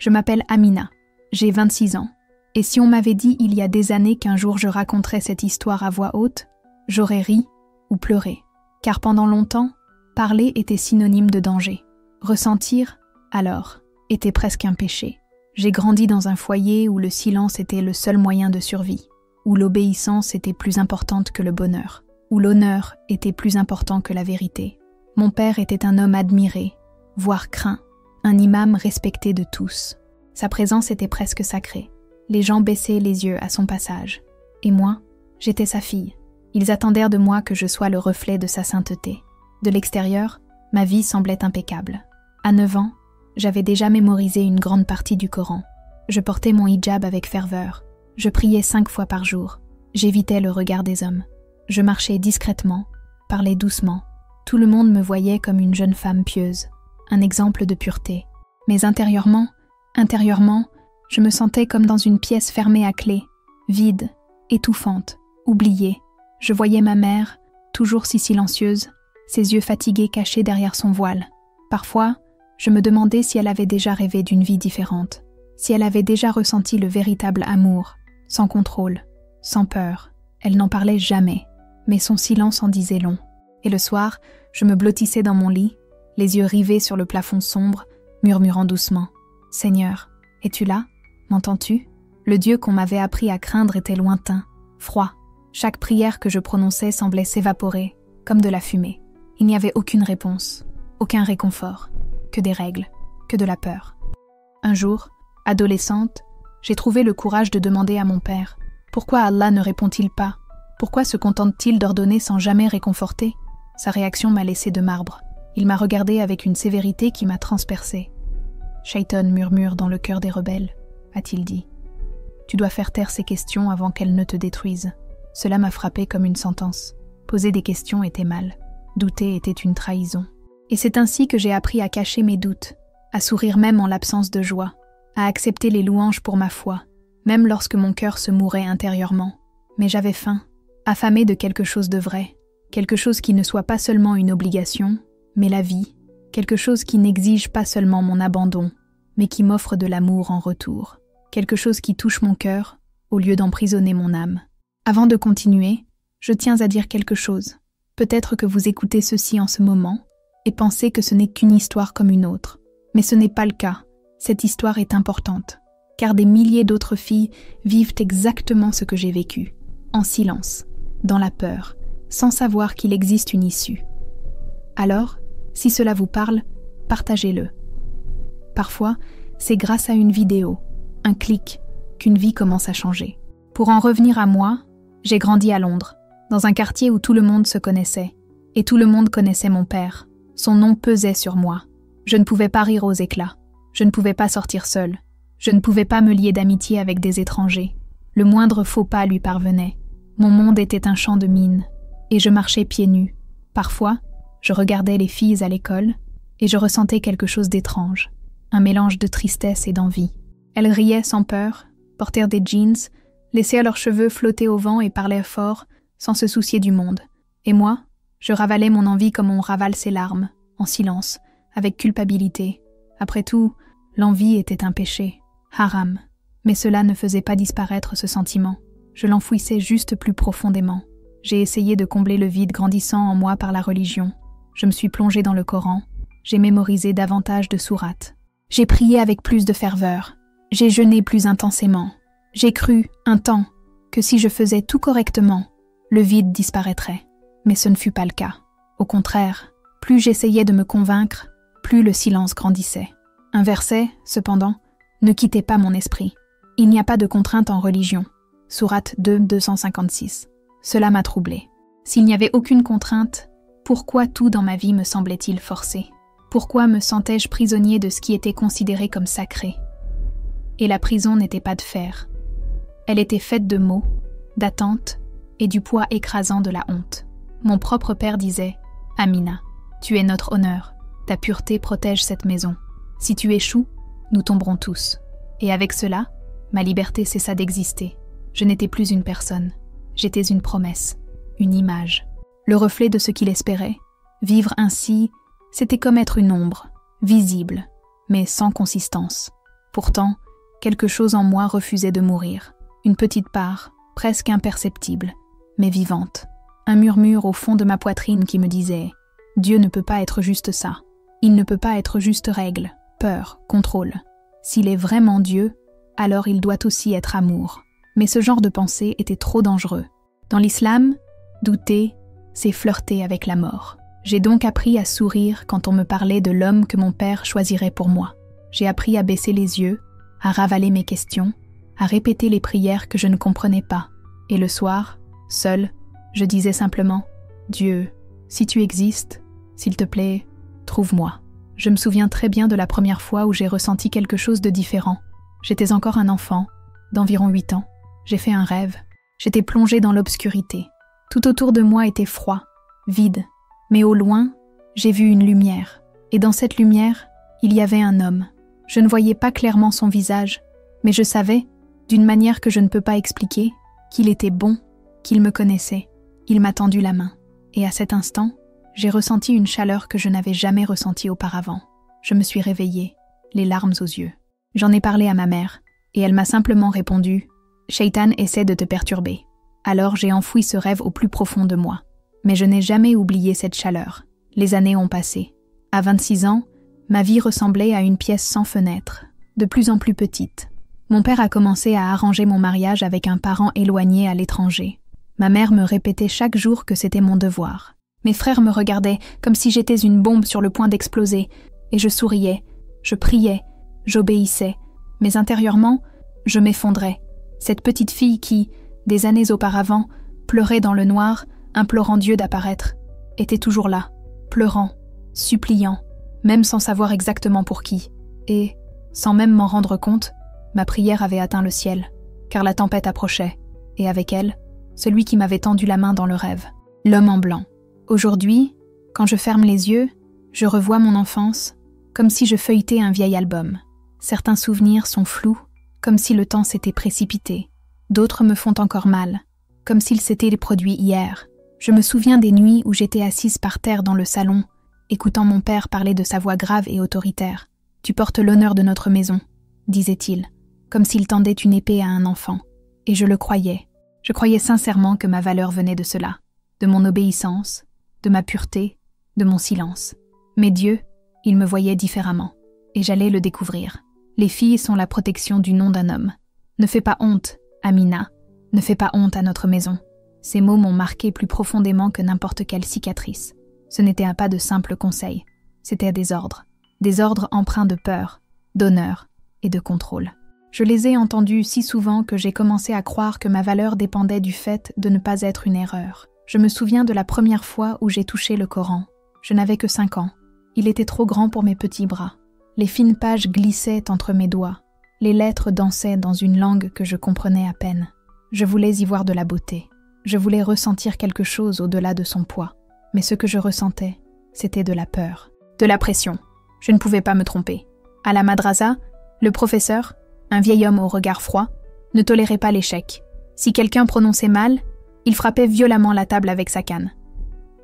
Je m'appelle Amina, j'ai 26 ans. Et si on m'avait dit il y a des années qu'un jour je raconterais cette histoire à voix haute, j'aurais ri ou pleuré. Car pendant longtemps, parler était synonyme de danger. Ressentir, alors, était presque un péché. J'ai grandi dans un foyer où le silence était le seul moyen de survie, où l'obéissance était plus importante que le bonheur, où l'honneur était plus important que la vérité. Mon père était un homme admiré, voire craint, un imam respecté de tous. Sa présence était presque sacrée. Les gens baissaient les yeux à son passage. Et moi, j'étais sa fille. Ils attendèrent de moi que je sois le reflet de sa sainteté. De l'extérieur, ma vie semblait impeccable. À 9 ans, j'avais déjà mémorisé une grande partie du Coran. Je portais mon hijab avec ferveur. Je priais 5 fois par jour. J'évitais le regard des hommes. Je marchais discrètement, parlais doucement. Tout le monde me voyait comme une jeune femme pieuse, un exemple de pureté. Mais intérieurement, je me sentais comme dans une pièce fermée à clé, vide, étouffante, oubliée. Je voyais ma mère, toujours si silencieuse, ses yeux fatigués cachés derrière son voile. Parfois, je me demandais si elle avait déjà rêvé d'une vie différente, si elle avait déjà ressenti le véritable amour, sans contrôle, sans peur. Elle n'en parlait jamais, mais son silence en disait long. Et le soir, je me blottissais dans mon lit, les yeux rivés sur le plafond sombre, murmurant doucement « Seigneur, es-tu là ? M'entends-tu » Le Dieu qu'on m'avait appris à craindre était lointain, froid. Chaque prière que je prononçais semblait s'évaporer, comme de la fumée. Il n'y avait aucune réponse, aucun réconfort, que des règles, que de la peur. Un jour, adolescente, j'ai trouvé le courage de demander à mon père « Pourquoi Allah ne répond-il pas ? Pourquoi se contente-t-il d'ordonner sans jamais réconforter ?» Sa réaction m'a laissé de marbre. Il m'a regardé avec une sévérité qui m'a transpercée. « Shaitan murmure dans le cœur des rebelles », a-t-il dit. « Tu dois faire taire ces questions avant qu'elles ne te détruisent. » Cela m'a frappé comme une sentence. Poser des questions était mal. Douter était une trahison. Et c'est ainsi que j'ai appris à cacher mes doutes, à sourire même en l'absence de joie, à accepter les louanges pour ma foi, même lorsque mon cœur se mourait intérieurement. Mais j'avais faim, affamée de quelque chose de vrai, quelque chose qui ne soit pas seulement une obligation, mais la vie, quelque chose qui n'exige pas seulement mon abandon, mais qui m'offre de l'amour en retour, quelque chose qui touche mon cœur au lieu d'emprisonner mon âme. Avant de continuer, je tiens à dire quelque chose. Peut-être que vous écoutez ceci en ce moment et pensez que ce n'est qu'une histoire comme une autre. Mais ce n'est pas le cas. Cette histoire est importante, car des milliers d'autres filles vivent exactement ce que j'ai vécu, en silence, dans la peur, sans savoir qu'il existe une issue. Alors, si cela vous parle, partagez-le. Parfois, c'est grâce à une vidéo, un clic, qu'une vie commence à changer. Pour en revenir à moi, j'ai grandi à Londres, dans un quartier où tout le monde se connaissait, et tout le monde connaissait mon père. Son nom pesait sur moi. Je ne pouvais pas rire aux éclats. Je ne pouvais pas sortir seule. Je ne pouvais pas me lier d'amitié avec des étrangers. Le moindre faux pas lui parvenait. Mon monde était un champ de mines, et je marchais pieds nus. Parfois, je regardais les filles à l'école, et je ressentais quelque chose d'étrange, un mélange de tristesse et d'envie. Elles riaient sans peur, portèrent des jeans, laissaient leurs cheveux flotter au vent et parlaient fort, sans se soucier du monde. Et moi, je ravalais mon envie comme on ravale ses larmes, en silence, avec culpabilité. Après tout, l'envie était un péché, haram. Mais cela ne faisait pas disparaître ce sentiment. Je l'enfouissais juste plus profondément. J'ai essayé de combler le vide grandissant en moi par la religion. Je me suis plongée dans le Coran. J'ai mémorisé davantage de sourates. J'ai prié avec plus de ferveur. J'ai jeûné plus intensément. J'ai cru, un temps, que si je faisais tout correctement, le vide disparaîtrait. Mais ce ne fut pas le cas. Au contraire, plus j'essayais de me convaincre, plus le silence grandissait. Un verset, cependant, ne quittait pas mon esprit. Il n'y a pas de contrainte en religion. Sourate 2, 256. Cela m'a troublée. S'il n'y avait aucune contrainte, pourquoi tout dans ma vie me semblait-il forcé ? Pourquoi me sentais-je prisonnier de ce qui était considéré comme sacré ? Et la prison n'était pas de fer. Elle était faite de mots, d'attentes et du poids écrasant de la honte. Mon propre père disait « Amina, tu es notre honneur, ta pureté protège cette maison. Si tu échoues, nous tomberons tous. » Et avec cela, ma liberté cessa d'exister. Je n'étais plus une personne. J'étais une promesse, une image, le reflet de ce qu'il espérait. Vivre ainsi, c'était comme être une ombre, visible, mais sans consistance. Pourtant, quelque chose en moi refusait de mourir. Une petite part, presque imperceptible, mais vivante. Un murmure au fond de ma poitrine qui me disait « Dieu ne peut pas être juste ça. Il ne peut pas être juste règle, peur, contrôle. S'il est vraiment Dieu, alors il doit aussi être amour. » Mais ce genre de pensée était trop dangereux. Dans l'islam, douter, c'est flirter avec la mort. J'ai donc appris à sourire quand on me parlait de l'homme que mon père choisirait pour moi. J'ai appris à baisser les yeux, à ravaler mes questions, à répéter les prières que je ne comprenais pas. Et le soir, seul, je disais simplement « Dieu, si tu existes, s'il te plaît, trouve-moi. » Je me souviens très bien de la première fois où j'ai ressenti quelque chose de différent. J'étais encore un enfant, d'environ 8 ans. J'ai fait un rêve. J'étais plongée dans l'obscurité. Tout autour de moi était froid, vide. Mais au loin, j'ai vu une lumière. Et dans cette lumière, il y avait un homme. Je ne voyais pas clairement son visage, mais je savais, d'une manière que je ne peux pas expliquer, qu'il était bon, qu'il me connaissait. Il m'a tendu la main. Et à cet instant, j'ai ressenti une chaleur que je n'avais jamais ressentie auparavant. Je me suis réveillée, les larmes aux yeux. J'en ai parlé à ma mère, et elle m'a simplement répondu « Shaitan essaie de te perturber ». Alors j'ai enfoui ce rêve au plus profond de moi. Mais je n'ai jamais oublié cette chaleur. Les années ont passé. À 26 ans, ma vie ressemblait à une pièce sans fenêtre, de plus en plus petite. Mon père a commencé à arranger mon mariage avec un parent éloigné à l'étranger. Ma mère me répétait chaque jour que c'était mon devoir. Mes frères me regardaient comme si j'étais une bombe sur le point d'exploser, et je souriais, je priais, j'obéissais, mais intérieurement, je m'effondrais. Cette petite fille qui, des années auparavant, pleurait dans le noir, implorant Dieu d'apparaître, était toujours là, pleurant, suppliant, même sans savoir exactement pour qui. Et, sans même m'en rendre compte, ma prière avait atteint le ciel, car la tempête approchait, et avec elle, celui qui m'avait tendu la main dans le rêve, l'homme en blanc. Aujourd'hui, quand je ferme les yeux, je revois mon enfance, comme si je feuilletais un vieil album. Certains souvenirs sont flous, comme si le temps s'était précipité. D'autres me font encore mal, comme s'ils s'étaient produits hier. Je me souviens des nuits où j'étais assise par terre dans le salon, écoutant mon père parler de sa voix grave et autoritaire. « Tu portes l'honneur de notre maison », disait-il, comme s'il tendait une épée à un enfant. Et je le croyais. Je croyais sincèrement que ma valeur venait de cela, de mon obéissance, de ma pureté, de mon silence. Mais Dieu, il me voyait différemment, et j'allais le découvrir. Les filles sont la protection du nom d'un homme. Ne fais pas honte, Amina, ne fais pas honte à notre maison. Ces mots m'ont marqué plus profondément que n'importe quelle cicatrice. Ce n'était pas de simples conseils, c'était des ordres empreints de peur, d'honneur et de contrôle. Je les ai entendus si souvent que j'ai commencé à croire que ma valeur dépendait du fait de ne pas être une erreur. Je me souviens de la première fois où j'ai touché le Coran. Je n'avais que 5 ans. Il était trop grand pour mes petits bras. Les fines pages glissaient entre mes doigts. Les lettres dansaient dans une langue que je comprenais à peine. Je voulais y voir de la beauté. Je voulais ressentir quelque chose au-delà de son poids. Mais ce que je ressentais, c'était de la peur, de la pression. Je ne pouvais pas me tromper. À la madrasa, le professeur, un vieil homme au regard froid, ne tolérait pas l'échec. Si quelqu'un prononçait mal, il frappait violemment la table avec sa canne.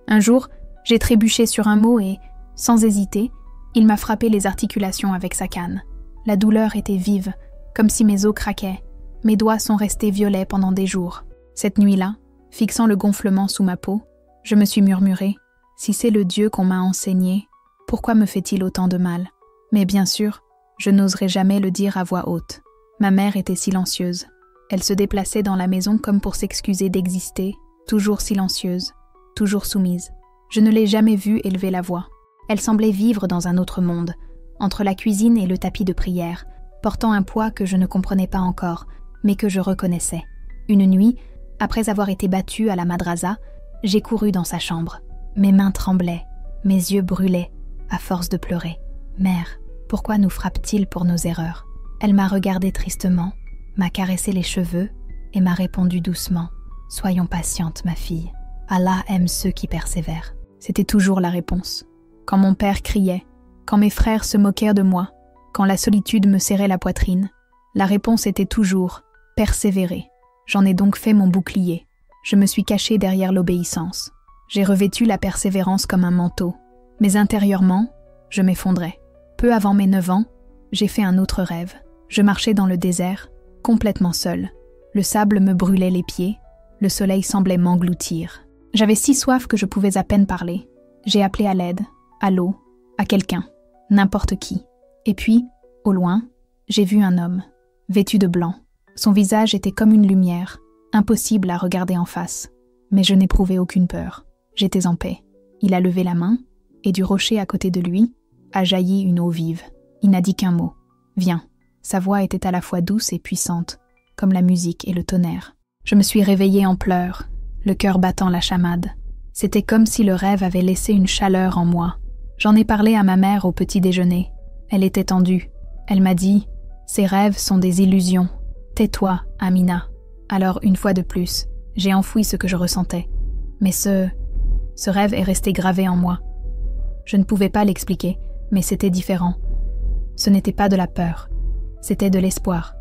Un jour, j'ai trébuché sur un mot et, sans hésiter, il m'a frappé les articulations avec sa canne. La douleur était vive, comme si mes os craquaient. Mes doigts sont restés violets pendant des jours. Cette nuit-là, fixant le gonflement sous ma peau, je me suis murmuré « Si c'est le Dieu qu'on m'a enseigné, pourquoi me fait-il autant de mal ?» Mais bien sûr, je n'oserais jamais le dire à voix haute. Ma mère était silencieuse. Elle se déplaçait dans la maison comme pour s'excuser d'exister, toujours silencieuse, toujours soumise. Je ne l'ai jamais vue élever la voix. Elle semblait vivre dans un autre monde, entre la cuisine et le tapis de prière, portant un poids que je ne comprenais pas encore, mais que je reconnaissais. Une nuit, après avoir été battue à la madrasa, j'ai couru dans sa chambre. Mes mains tremblaient, mes yeux brûlaient, à force de pleurer. « Mère, pourquoi nous frappe-t-il pour nos erreurs ?» Elle m'a regardé tristement, m'a caressé les cheveux et m'a répondu doucement « Soyons patiente, ma fille. Allah aime ceux qui persévèrent. » C'était toujours la réponse. Quand mon père criait, quand mes frères se moquèrent de moi, quand la solitude me serrait la poitrine, la réponse était toujours « Persévérer ». J'en ai donc fait mon bouclier. Je me suis cachée derrière l'obéissance. J'ai revêtu la persévérance comme un manteau. Mais intérieurement, je m'effondrais. Peu avant mes 9 ans, j'ai fait un autre rêve. Je marchais dans le désert, complètement seule. Le sable me brûlait les pieds, le soleil semblait m'engloutir. J'avais si soif que je pouvais à peine parler. J'ai appelé à l'aide, à l'eau, à quelqu'un, n'importe qui. Et puis, au loin, j'ai vu un homme, vêtu de blanc. Son visage était comme une lumière, impossible à regarder en face. Mais je n'éprouvais aucune peur. J'étais en paix. Il a levé la main, et du rocher à côté de lui a jailli une eau vive. Il n'a dit qu'un mot. « Viens ». Sa voix était à la fois douce et puissante, comme la musique et le tonnerre. Je me suis réveillée en pleurs, le cœur battant la chamade. C'était comme si le rêve avait laissé une chaleur en moi. J'en ai parlé à ma mère au petit déjeuner. Elle était tendue. Elle m'a dit « Ces rêves sont des illusions. Tais-toi, Amina ». Alors, une fois de plus, j'ai enfoui ce que je ressentais. Mais ce rêve est resté gravé en moi. Je ne pouvais pas l'expliquer, mais c'était différent. Ce n'était pas de la peur, c'était de l'espoir.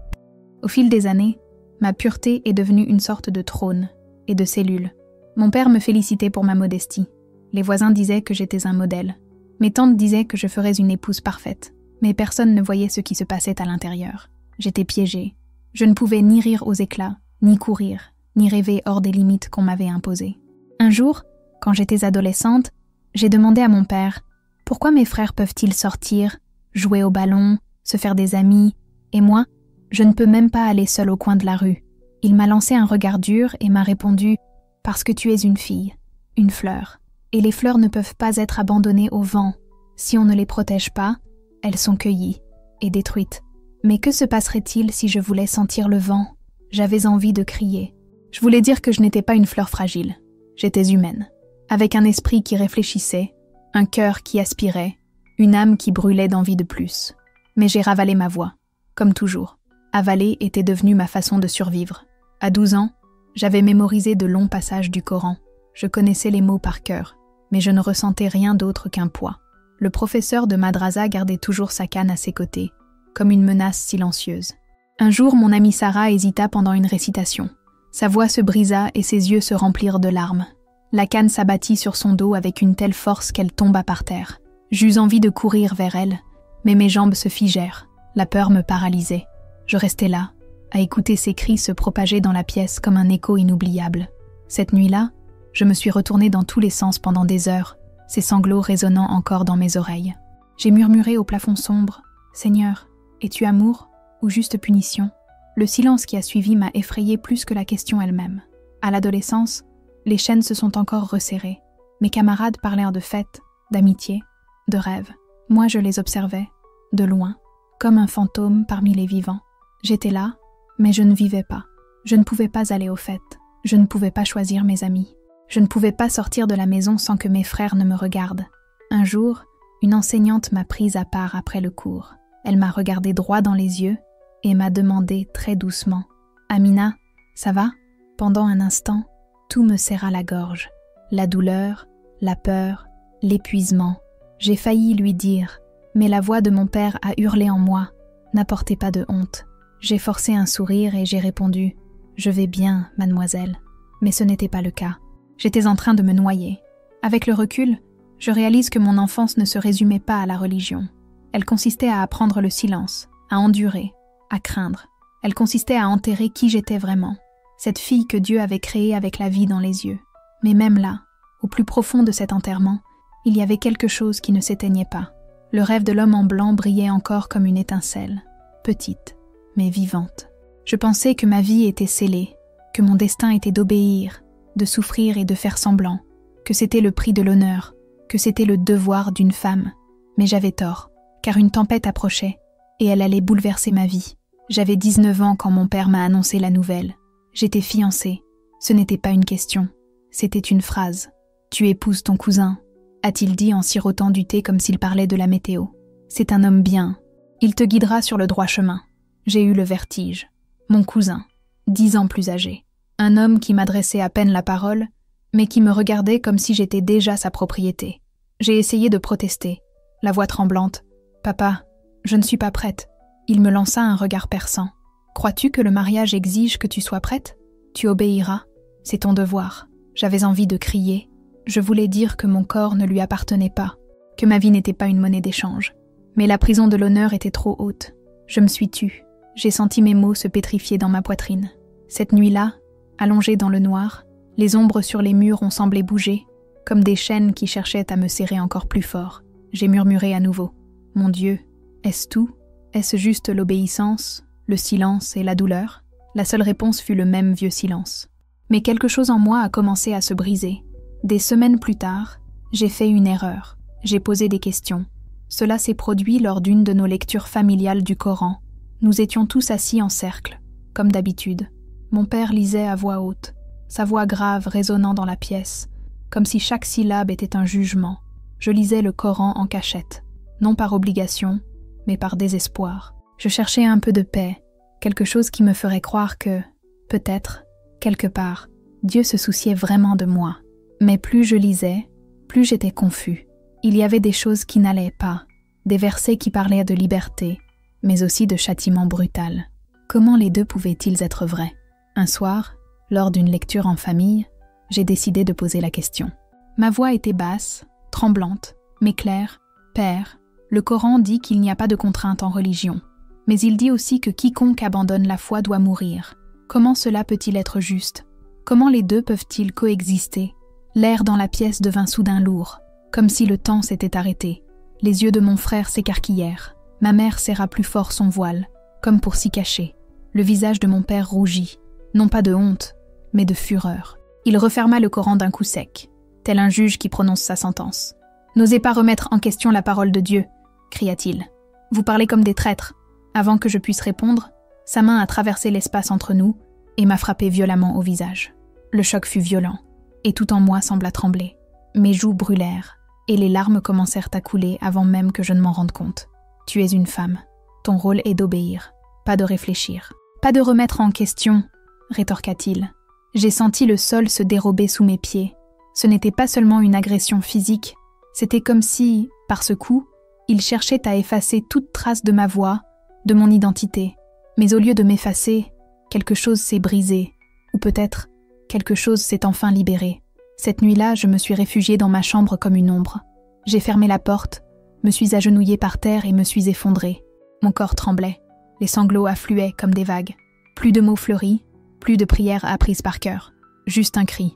Au fil des années, ma pureté est devenue une sorte de trône et de cellule. Mon père me félicitait pour ma modestie. Les voisins disaient que j'étais un modèle. Mes tantes disaient que je ferais une épouse parfaite, mais personne ne voyait ce qui se passait à l'intérieur. J'étais piégée. Je ne pouvais ni rire aux éclats, ni courir, ni rêver hors des limites qu'on m'avait imposées. Un jour, quand j'étais adolescente, j'ai demandé à mon père « Pourquoi mes frères peuvent-ils sortir, jouer au ballon, se faire des amis, et moi, je ne peux même pas aller seule au coin de la rue ?» Il m'a lancé un regard dur et m'a répondu « Parce que tu es une fille, une fleur, et les fleurs ne peuvent pas être abandonnées au vent. Si on ne les protège pas, elles sont cueillies et détruites. Mais que se passerait-il si je voulais sentir le vent ?» J'avais envie de crier. Je voulais dire que je n'étais pas une fleur fragile. J'étais humaine, avec un esprit qui réfléchissait, un cœur qui aspirait, une âme qui brûlait d'envie de plus. Mais j'ai ravalé ma voix, comme toujours. Avaler était devenu ma façon de survivre. À 12 ans, j'avais mémorisé de longs passages du Coran. Je connaissais les mots par cœur, mais je ne ressentais rien d'autre qu'un poids. Le professeur de madrasa gardait toujours sa canne à ses côtés, comme une menace silencieuse. Un jour, mon amie Sarah hésita pendant une récitation. Sa voix se brisa et ses yeux se remplirent de larmes. La canne s'abattit sur son dos avec une telle force qu'elle tomba par terre. J'eus envie de courir vers elle, mais mes jambes se figèrent. La peur me paralysait. Je restais là, à écouter ses cris se propager dans la pièce comme un écho inoubliable. Cette nuit-là, je me suis retournée dans tous les sens pendant des heures, ses sanglots résonnant encore dans mes oreilles. J'ai murmuré au plafond sombre « Seigneur, es-tu amour ou juste punition ?» Le silence qui a suivi m'a effrayée plus que la question elle-même. À l'adolescence, les chaînes se sont encore resserrées. Mes camarades parlèrent de fêtes, d'amitié, de rêves. Moi, je les observais, de loin, comme un fantôme parmi les vivants. J'étais là, mais je ne vivais pas. Je ne pouvais pas aller aux fêtes. Je ne pouvais pas choisir mes amis. Je ne pouvais pas sortir de la maison sans que mes frères ne me regardent. Un jour, une enseignante m'a prise à part après le cours. Elle m'a regardé droit dans les yeux et m'a demandé très doucement « Amina, ça va ?» Pendant un instant, tout me serra la gorge. La douleur, la peur, l'épuisement. J'ai failli lui dire, mais la voix de mon père a hurlé en moi. N'apportez pas de honte. J'ai forcé un sourire et j'ai répondu « Je vais bien, mademoiselle ». Mais ce n'était pas le cas. J'étais en train de me noyer. Avec le recul, je réalise que mon enfance ne se résumait pas à la religion. Elle consistait à apprendre le silence, à endurer, à craindre. Elle consistait à enterrer qui j'étais vraiment, cette fille que Dieu avait créée avec la vie dans les yeux. Mais même là, au plus profond de cet enterrement, il y avait quelque chose qui ne s'éteignait pas. Le rêve de l'homme en blanc brillait encore comme une étincelle, petite, mais vivante. Je pensais que ma vie était scellée, que mon destin était d'obéir, de souffrir et de faire semblant, que c'était le prix de l'honneur, que c'était le devoir d'une femme. Mais j'avais tort, car une tempête approchait, et elle allait bouleverser ma vie. J'avais 19 ans quand mon père m'a annoncé la nouvelle. J'étais fiancée. Ce n'était pas une question, c'était une phrase. « Tu épouses ton cousin », a-t-il dit en sirotant du thé comme s'il parlait de la météo. « C'est un homme bien. Il te guidera sur le droit chemin. » J'ai eu le vertige. Mon cousin, 10 ans plus âgé. Un homme qui m'adressait à peine la parole, mais qui me regardait comme si j'étais déjà sa propriété. J'ai essayé de protester, la voix tremblante. « Papa, je ne suis pas prête. » Il me lança un regard perçant. « Crois-tu que le mariage exige que tu sois prête ? Tu obéiras. C'est ton devoir. » J'avais envie de crier. Je voulais dire que mon corps ne lui appartenait pas, que ma vie n'était pas une monnaie d'échange. Mais la prison de l'honneur était trop haute. Je me suis tue. J'ai senti mes mots se pétrifier dans ma poitrine. Cette nuit-là, allongée dans le noir, les ombres sur les murs ont semblé bouger, comme des chaînes qui cherchaient à me serrer encore plus fort. J'ai murmuré à nouveau. Mon Dieu, est-ce tout? Est-ce juste l'obéissance, le silence et la douleur? La seule réponse fut le même vieux silence. Mais quelque chose en moi a commencé à se briser. Des semaines plus tard, j'ai fait une erreur. J'ai posé des questions. Cela s'est produit lors d'une de nos lectures familiales du Coran. Nous étions tous assis en cercle, comme d'habitude. Mon père lisait à voix haute, sa voix grave résonnant dans la pièce, comme si chaque syllabe était un jugement. Je lisais le Coran en cachette, non par obligation, mais par désespoir. Je cherchais un peu de paix, quelque chose qui me ferait croire que, peut-être, quelque part, Dieu se souciait vraiment de moi. Mais plus je lisais, plus j'étais confus. Il y avait des choses qui n'allaient pas, des versets qui parlaient de liberté, mais aussi de châtiment brutal. Comment les deux pouvaient-ils être vrais? Un soir, lors d'une lecture en famille, j'ai décidé de poser la question. Ma voix était basse, tremblante, mais claire. Père, le Coran dit qu'il n'y a pas de contrainte en religion, mais il dit aussi que quiconque abandonne la foi doit mourir. Comment cela peut-il être juste? Comment les deux peuvent-ils coexister? L'air dans la pièce devint soudain lourd, comme si le temps s'était arrêté. Les yeux de mon frère s'écarquillèrent. Ma mère serra plus fort son voile, comme pour s'y cacher. Le visage de mon père rougit, non pas de honte, mais de fureur. Il referma le Coran d'un coup sec, tel un juge qui prononce sa sentence. « N'osez pas remettre en question la parole de Dieu !» cria-t-il. « Vous parlez comme des traîtres. » Avant que je puisse répondre, sa main a traversé l'espace entre nous et m'a frappé violemment au visage. Le choc fut violent, et tout en moi sembla trembler. Mes joues brûlèrent, et les larmes commencèrent à couler avant même que je ne m'en rende compte. « Tu es une femme. Ton rôle est d'obéir, pas de réfléchir. »« Pas de remettre en question !» rétorqua-t-il. J'ai senti le sol se dérober sous mes pieds. Ce n'était pas seulement une agression physique, c'était comme si, par ce coup, il cherchait à effacer toute trace de ma voix, de mon identité. Mais au lieu de m'effacer, quelque chose s'est brisé, ou peut-être quelque chose s'est enfin libéré. Cette nuit-là, je me suis réfugiée dans ma chambre comme une ombre. J'ai fermé la porte, me suis agenouillée par terre et me suis effondrée. Mon corps tremblait, les sanglots affluaient comme des vagues. Plus de mots fleuris, plus de prières apprises par cœur. Juste un cri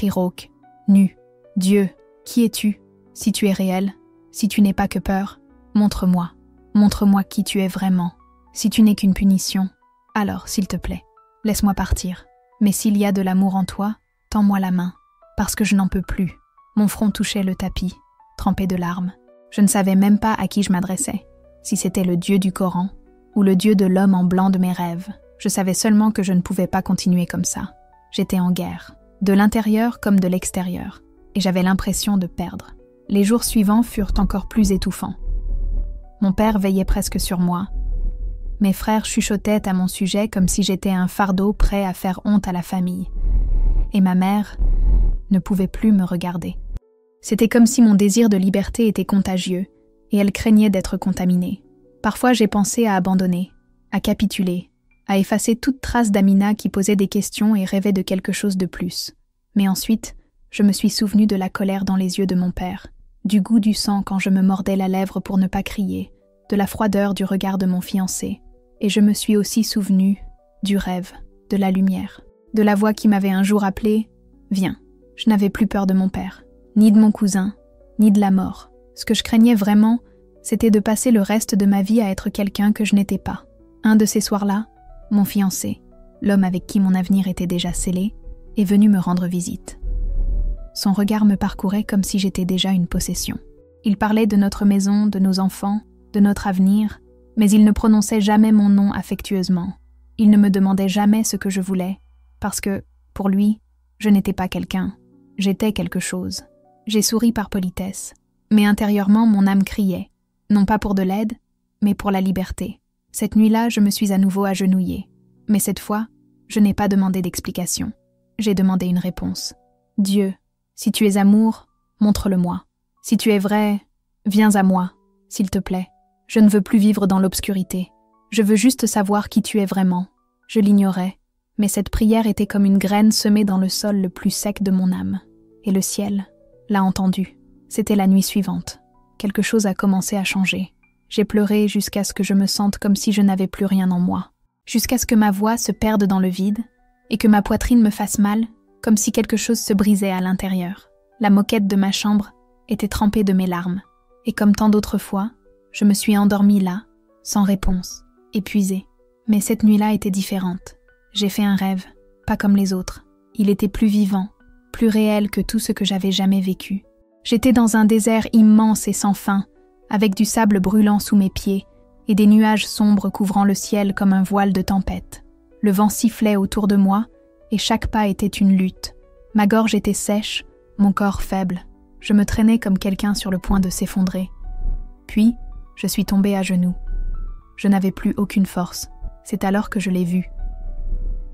rauque, nu. Dieu, qui es-tu? Si tu es réel, si tu n'es pas que peur, montre-moi. Montre-moi qui tu es vraiment. Si tu n'es qu'une punition, alors, s'il te plaît, laisse-moi partir. Mais s'il y a de l'amour en toi, tends-moi la main, parce que je n'en peux plus. Mon front touchait le tapis, trempé de larmes. Je ne savais même pas à qui je m'adressais, si c'était le Dieu du Coran ou le Dieu de l'homme en blanc de mes rêves. Je savais seulement que je ne pouvais pas continuer comme ça. J'étais en guerre, de l'intérieur comme de l'extérieur, et j'avais l'impression de perdre. Les jours suivants furent encore plus étouffants. Mon père veillait presque sur moi. Mes frères chuchotaient à mon sujet comme si j'étais un fardeau prêt à faire honte à la famille. Et ma mère ne pouvait plus me regarder. C'était comme si mon désir de liberté était contagieux, et elle craignait d'être contaminée. Parfois j'ai pensé à abandonner, à capituler, à effacer toute trace d'Amina qui posait des questions et rêvait de quelque chose de plus. Mais ensuite, je me suis souvenu de la colère dans les yeux de mon père, du goût du sang quand je me mordais la lèvre pour ne pas crier, de la froideur du regard de mon fiancé. Et je me suis aussi souvenu du rêve, de la lumière, de la voix qui m'avait un jour appelé « Viens ». Je n'avais plus peur de mon père, ni de mon cousin, ni de la mort. Ce que je craignais vraiment, c'était de passer le reste de ma vie à être quelqu'un que je n'étais pas. Un de ces soirs-là, mon fiancé, l'homme avec qui mon avenir était déjà scellé, est venu me rendre visite. Son regard me parcourait comme si j'étais déjà une possession. Il parlait de notre maison, de nos enfants, de notre avenir, mais il ne prononçait jamais mon nom affectueusement. Il ne me demandait jamais ce que je voulais, parce que, pour lui, je n'étais pas quelqu'un, j'étais quelque chose. J'ai souri par politesse, mais intérieurement mon âme criait, non pas pour de l'aide, mais pour la liberté. Cette nuit-là, je me suis à nouveau agenouillée, mais cette fois, je n'ai pas demandé d'explication. J'ai demandé une réponse. Dieu, si tu es amour, montre-le-moi. Si tu es vrai, viens à moi, s'il te plaît. Je ne veux plus vivre dans l'obscurité. Je veux juste savoir qui tu es vraiment. Je l'ignorais, mais cette prière était comme une graine semée dans le sol le plus sec de mon âme. Et le ciel l'a entendu. C'était la nuit suivante. Quelque chose a commencé à changer. J'ai pleuré jusqu'à ce que je me sente comme si je n'avais plus rien en moi, jusqu'à ce que ma voix se perde dans le vide et que ma poitrine me fasse mal, comme si quelque chose se brisait à l'intérieur. La moquette de ma chambre était trempée de mes larmes, et comme tant d'autres fois, je me suis endormie là, sans réponse, épuisée. Mais cette nuit-là était différente. J'ai fait un rêve, pas comme les autres. Il était plus vivant, plus réel que tout ce que j'avais jamais vécu. J'étais dans un désert immense et sans fin, avec du sable brûlant sous mes pieds et des nuages sombres couvrant le ciel comme un voile de tempête. Le vent sifflait autour de moi et chaque pas était une lutte. Ma gorge était sèche, mon corps faible. Je me traînais comme quelqu'un sur le point de s'effondrer. Puis, je suis tombée à genoux. Je n'avais plus aucune force. C'est alors que je l'ai vu.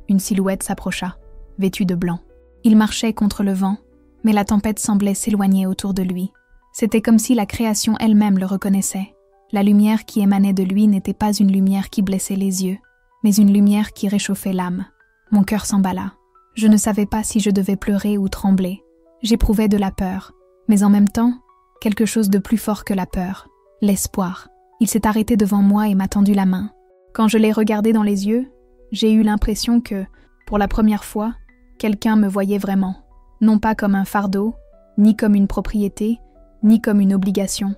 Une silhouette s'approcha, vêtue de blanc. Il marchait contre le vent, mais la tempête semblait s'éloigner autour de lui. C'était comme si la création elle-même le reconnaissait. La lumière qui émanait de lui n'était pas une lumière qui blessait les yeux, mais une lumière qui réchauffait l'âme. Mon cœur s'emballa. Je ne savais pas si je devais pleurer ou trembler. J'éprouvais de la peur, mais en même temps, quelque chose de plus fort que la peur, l'espoir. Il s'est arrêté devant moi et m'a tendu la main. Quand je l'ai regardé dans les yeux, j'ai eu l'impression que, pour la première fois, quelqu'un me voyait vraiment. Non pas comme un fardeau, ni comme une propriété, ni comme une obligation,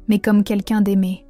mais comme quelqu'un d'aimé.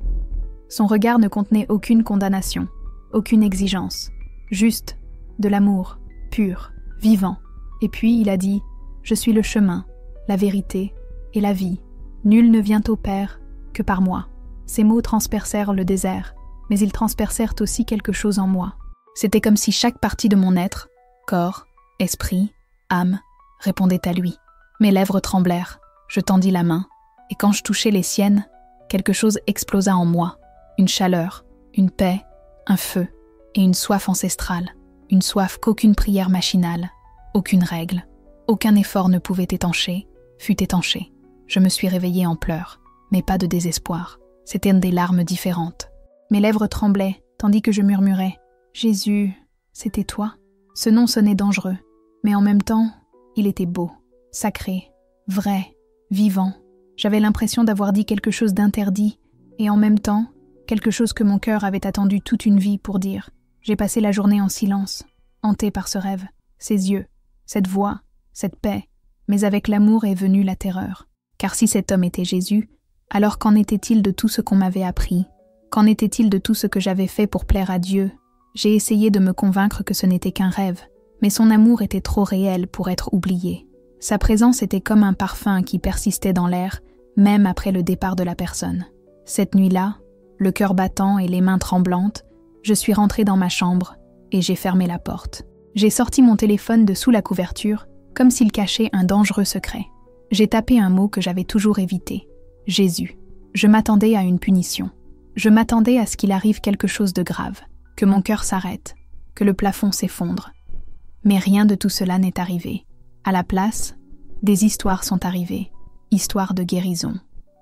Son regard ne contenait aucune condamnation, aucune exigence, juste de l'amour, pur, vivant. Et puis il a dit « Je suis le chemin, la vérité et la vie. Nul ne vient au Père que par moi. » Ces mots transpercèrent le désert, mais ils transpercèrent aussi quelque chose en moi. C'était comme si chaque partie de mon être, corps, esprit, âme, répondait à lui. Mes lèvres tremblèrent, je tendis la main, et quand je touchai les siennes, quelque chose explosa en moi. Une chaleur, une paix, un feu, et une soif ancestrale. Une soif qu'aucune prière machinale, aucune règle, aucun effort ne pouvait étancher, fut étanché. Je me suis réveillée en pleurs, mais pas de désespoir. C'étaient des larmes différentes. Mes lèvres tremblaient, tandis que je murmurais « Jésus, c'était toi ?» Ce nom sonnait dangereux, mais en même temps, il était beau, sacré, vrai, vivant. J'avais l'impression d'avoir dit quelque chose d'interdit, et en même temps, quelque chose que mon cœur avait attendu toute une vie pour dire. J'ai passé la journée en silence, hantée par ce rêve, ces yeux, cette voix, cette paix, mais avec l'amour est venue la terreur. Car si cet homme était Jésus, alors qu'en était-il de tout ce qu'on m'avait appris? Qu'en était-il de tout ce que j'avais fait pour plaire à Dieu? J'ai essayé de me convaincre que ce n'était qu'un rêve, mais son amour était trop réel pour être oublié. Sa présence était comme un parfum qui persistait dans l'air, même après le départ de la personne. Cette nuit-là, le cœur battant et les mains tremblantes, je suis rentrée dans ma chambre et j'ai fermé la porte. J'ai sorti mon téléphone de sous la couverture, comme s'il cachait un dangereux secret. J'ai tapé un mot que j'avais toujours évité. Jésus. Je m'attendais à une punition. Je m'attendais à ce qu'il arrive quelque chose de grave, que mon cœur s'arrête, que le plafond s'effondre. Mais rien de tout cela n'est arrivé. À la place, des histoires sont arrivées. Histoires de guérison,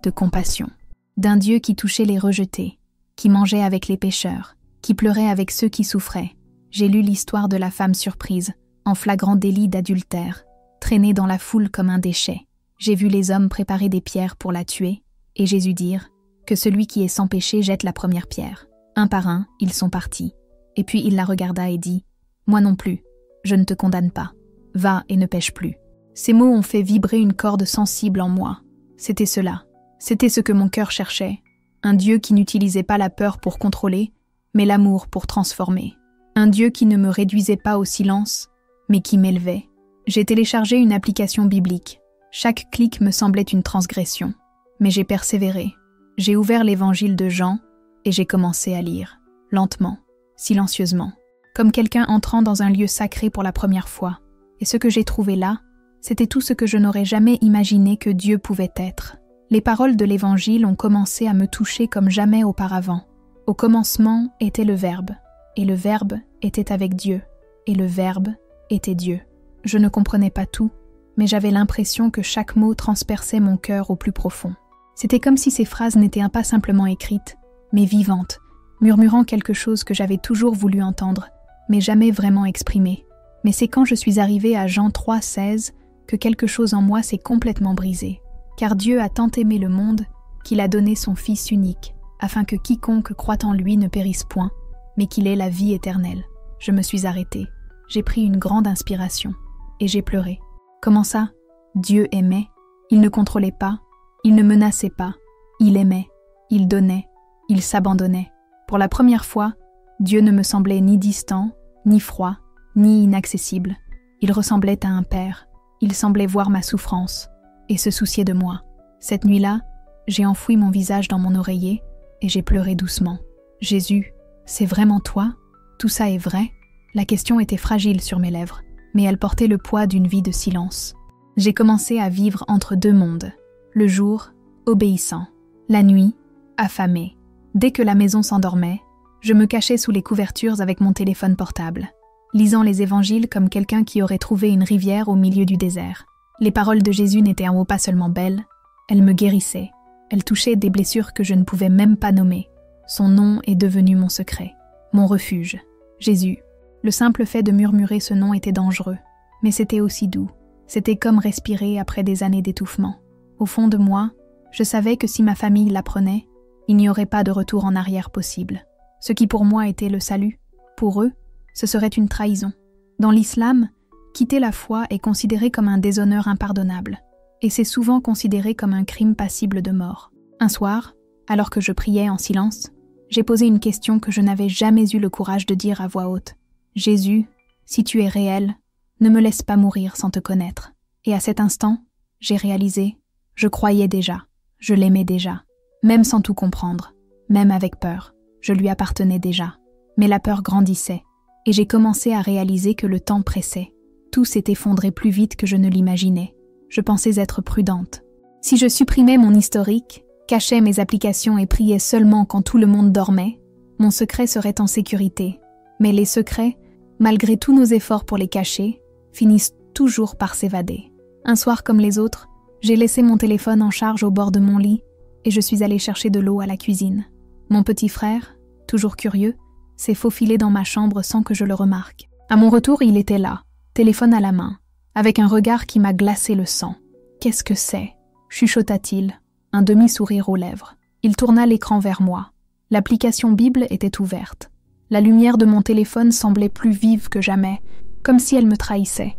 de compassion, d'un Dieu qui touchait les rejetés, qui mangeait avec les pécheurs, qui pleurait avec ceux qui souffraient. J'ai lu l'histoire de la femme surprise, en flagrant délit d'adultère, traînée dans la foule comme un déchet. J'ai vu les hommes préparer des pierres pour la tuer, et Jésus dire que celui qui est sans péché jette la première pierre. Un par un, ils sont partis. Et puis il la regarda et dit « Moi non plus, je ne te condamne pas. Va et ne pêche plus. » Ces mots ont fait vibrer une corde sensible en moi. C'était cela. C'était ce que mon cœur cherchait. Un Dieu qui n'utilisait pas la peur pour contrôler, mais l'amour pour transformer. Un Dieu qui ne me réduisait pas au silence, mais qui m'élevait. J'ai téléchargé une application biblique. Chaque clic me semblait une transgression. Mais j'ai persévéré. J'ai ouvert l'évangile de Jean et j'ai commencé à lire. Lentement, silencieusement. Comme quelqu'un entrant dans un lieu sacré pour la première fois. Et ce que j'ai trouvé là, c'était tout ce que je n'aurais jamais imaginé que Dieu pouvait être. Les paroles de l'évangile ont commencé à me toucher comme jamais auparavant. Au commencement était le Verbe, et le Verbe était avec Dieu, et le Verbe était Dieu. Je ne comprenais pas tout, mais j'avais l'impression que chaque mot transperçait mon cœur au plus profond. C'était comme si ces phrases n'étaient pas simplement écrites, mais vivantes, murmurant quelque chose que j'avais toujours voulu entendre, mais jamais vraiment exprimé. Mais c'est quand je suis arrivée à Jean 3,16 que quelque chose en moi s'est complètement brisé. Car Dieu a tant aimé le monde qu'il a donné son Fils unique, afin que quiconque croit en lui ne périsse point, mais qu'il ait la vie éternelle. Je me suis arrêtée. J'ai pris une grande inspiration. Et j'ai pleuré. Comment ça? Dieu aimait. Il ne contrôlait pas. Il ne menaçait pas. Il aimait. Il donnait. Il s'abandonnait. Pour la première fois, Dieu ne me semblait ni distant, ni froid, ni inaccessible. Il ressemblait à un père. Il semblait voir ma souffrance et se soucier de moi. Cette nuit-là, j'ai enfoui mon visage dans mon oreiller et j'ai pleuré doucement. Jésus, c'est vraiment toi? Tout ça est vrai? La question était fragile sur mes lèvres, mais elle portait le poids d'une vie de silence. J'ai commencé à vivre entre deux mondes. Le jour, obéissant. La nuit, affamé. Dès que la maison s'endormait, je me cachais sous les couvertures avec mon téléphone portable, lisant les évangiles comme quelqu'un qui aurait trouvé une rivière au milieu du désert. Les paroles de Jésus n'étaient en haut pas seulement belles, elles me guérissaient. Elles touchaient des blessures que je ne pouvais même pas nommer. Son nom est devenu mon secret, mon refuge. Jésus. Le simple fait de murmurer ce nom était dangereux, mais c'était aussi doux. C'était comme respirer après des années d'étouffement. Au fond de moi, je savais que si ma famille l'apprenait, il n'y aurait pas de retour en arrière possible. Ce qui pour moi était le salut, pour eux, ce serait une trahison. Dans l'islam, quitter la foi est considéré comme un déshonneur impardonnable, et c'est souvent considéré comme un crime passible de mort. Un soir, alors que je priais en silence, j'ai posé une question que je n'avais jamais eu le courage de dire à voix haute. « Jésus, si tu es réel, ne me laisse pas mourir sans te connaître. » Et à cet instant, j'ai réalisé, je croyais déjà, je l'aimais déjà, même sans tout comprendre, même avec peur, je lui appartenais déjà. Mais la peur grandissait, et j'ai commencé à réaliser que le temps pressait. Tout s'est effondré plus vite que je ne l'imaginais. Je pensais être prudente. Si je supprimais mon historique, cachais mes applications et priais seulement quand tout le monde dormait, mon secret serait en sécurité. Mais les secrets, malgré tous nos efforts pour les cacher, finissent toujours par s'évader. Un soir comme les autres, j'ai laissé mon téléphone en charge au bord de mon lit et je suis allée chercher de l'eau à la cuisine. Mon petit frère, toujours curieux, s'est faufilé dans ma chambre sans que je le remarque. À mon retour, il était là, téléphone à la main, avec un regard qui m'a glacé le sang. « Qu'est-ce que c'est ?» chuchota-t-il, un demi-sourire aux lèvres. Il tourna l'écran vers moi. L'application Bible était ouverte. La lumière de mon téléphone semblait plus vive que jamais, comme si elle me trahissait.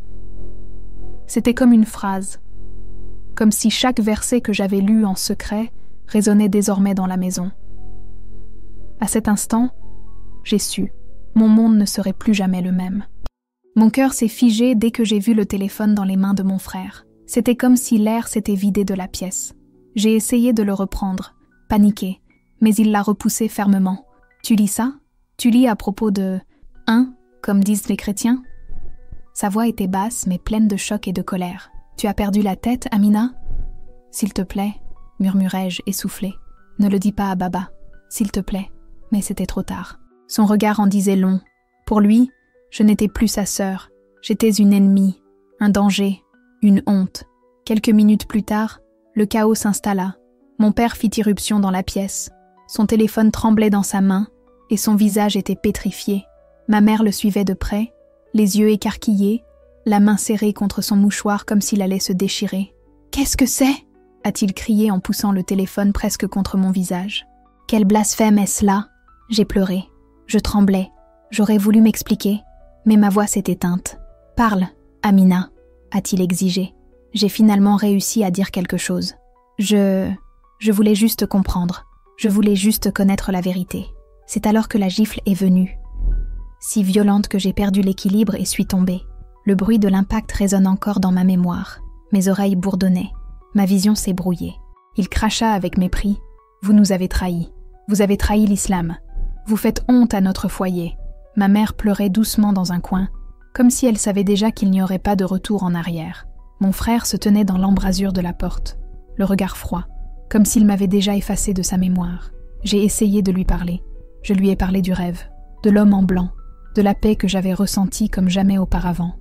C'était comme une phrase, comme si chaque verset que j'avais lu en secret résonnait désormais dans la maison. À cet instant, j'ai su, mon monde ne serait plus jamais le même. Mon cœur s'est figé dès que j'ai vu le téléphone dans les mains de mon frère. C'était comme si l'air s'était vidé de la pièce. J'ai essayé de le reprendre, paniqué, mais il l'a repoussé fermement. « Tu lis ça ? Tu lis à propos de « un », comme disent les chrétiens ?» Sa voix était basse, mais pleine de choc et de colère. « Tu as perdu la tête, Amina ?»« S'il te plaît, » murmurai-je essoufflé. « Ne le dis pas à Baba, s'il te plaît. » Mais c'était trop tard. Son regard en disait long. Pour lui, je n'étais plus sa sœur. J'étais une ennemie, un danger, une honte. Quelques minutes plus tard, le chaos s'installa. Mon père fit irruption dans la pièce. Son téléphone tremblait dans sa main et son visage était pétrifié. Ma mère le suivait de près, les yeux écarquillés, la main serrée contre son mouchoir comme s'il allait se déchirer. « Qu'est-ce que c'est ?» a-t-il crié en poussant le téléphone presque contre mon visage. « Quel blasphème est-ce là ?» J'ai pleuré. Je tremblais. J'aurais voulu m'expliquer, mais ma voix s'est éteinte. « Parle, Amina », a-t-il exigé. J'ai finalement réussi à dire quelque chose. Je voulais juste comprendre. Je voulais juste connaître la vérité. C'est alors que la gifle est venue. Si violente que j'ai perdu l'équilibre et suis tombée. Le bruit de l'impact résonne encore dans ma mémoire. Mes oreilles bourdonnaient. Ma vision s'est brouillée. Il cracha avec mépris. « Vous nous avez trahis. Vous avez trahi l'islam. Vous faites honte à notre foyer. » Ma mère pleurait doucement dans un coin, comme si elle savait déjà qu'il n'y aurait pas de retour en arrière. Mon frère se tenait dans l'embrasure de la porte, le regard froid, comme s'il m'avait déjà effacé de sa mémoire. J'ai essayé de lui parler. Je lui ai parlé du rêve, de l'homme en blanc, de la paix que j'avais ressentie comme jamais auparavant.